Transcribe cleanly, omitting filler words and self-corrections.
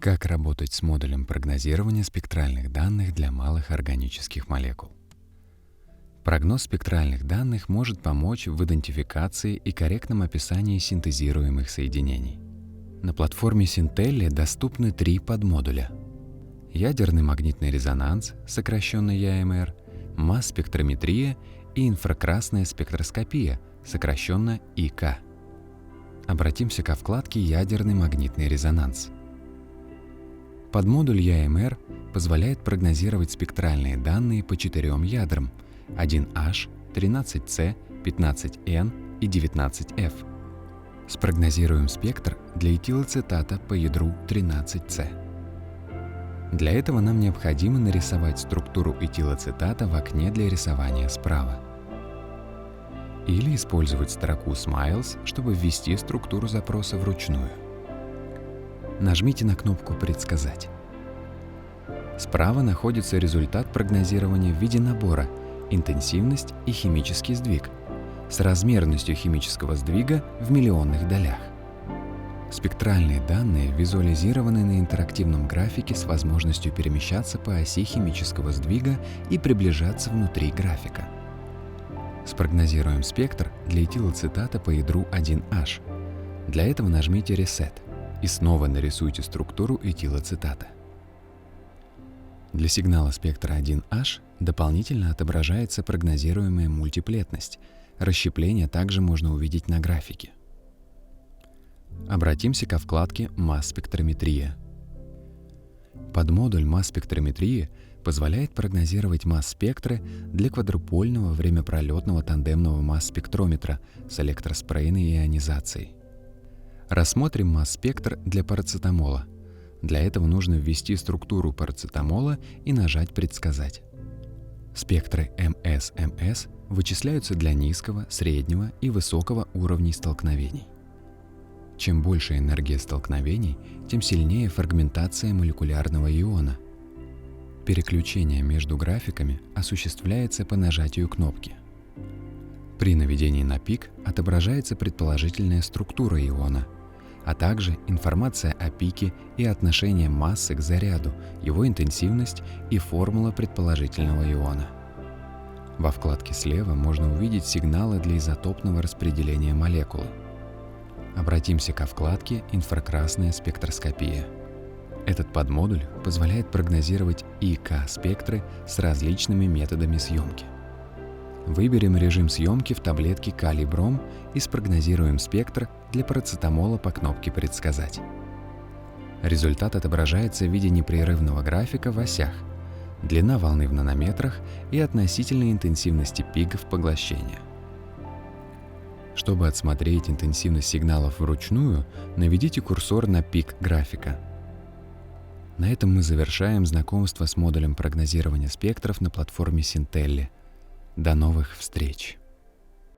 Как работать с модулем прогнозирования спектральных данных для малых органических молекул? Прогноз спектральных данных может помочь в идентификации и корректном описании синтезируемых соединений. На платформе Syntelli доступны 3 подмодуля: ядерный магнитный резонанс, сокращенно ЯМР, масс-спектрометрия и инфракрасная спектроскопия, сокращенно ИК. Обратимся ко вкладке «Ядерный магнитный резонанс». Подмодуль ЯМР позволяет прогнозировать спектральные данные по 4 ядрам: 1H, 13C, 15N и 19F. Спрогнозируем спектр для этилоцетата по ядру 13C. Для этого нам необходимо нарисовать структуру этилоцетата в окне для рисования справа. Или использовать строку Smiles, чтобы ввести структуру запроса вручную. Нажмите на кнопку «Предсказать». Справа находится результат прогнозирования в виде набора «Интенсивность и химический сдвиг» с размерностью химического сдвига в миллионных долях. Спектральные данные визуализированы на интерактивном графике с возможностью перемещаться по оси химического сдвига и приближаться внутри графика. Спрогнозируем спектр для этилоцетата по ядру 1H. Для этого нажмите «Reset» и снова нарисуйте структуру этилоцетата. Для сигнала спектра 1H дополнительно отображается прогнозируемая мультиплетность. Расщепление также можно увидеть на графике. Обратимся ко вкладке «Масс-спектрометрия». Подмодуль масс-спектрометрии позволяет прогнозировать масс-спектры для квадрупольного времяпролетного тандемного масс-спектрометра с электроспрейной ионизацией. Рассмотрим масс-спектр для парацетамола. Для этого нужно ввести структуру парацетамола и нажать «Предсказать». Спектры МС-МС вычисляются для низкого, среднего и высокого уровней столкновений. Чем больше энергия столкновений, тем сильнее фрагментация молекулярного иона. Переключение между графиками осуществляется по нажатию кнопки. При наведении на пик отображается предположительная структура иона, а также информация о пике и отношение массы к заряду, его интенсивность и формула предположительного иона. Во вкладке слева можно увидеть сигналы для изотопного распределения молекулы. Обратимся ко вкладке «Инфракрасная спектроскопия». Этот подмодуль позволяет прогнозировать ИК-спектры с различными методами съемки. Выберем режим съемки в таблетке «Калий-бром» и спрогнозируем спектр для парацетамола по кнопке «Предсказать». Результат отображается в виде непрерывного графика в осях: длина волны в нанометрах и относительной интенсивности пиков поглощения. Чтобы отсмотреть интенсивность сигналов вручную, наведите курсор на пик графика. На этом мы завершаем знакомство с модулем прогнозирования спектров на платформе Syntelli. До новых встреч!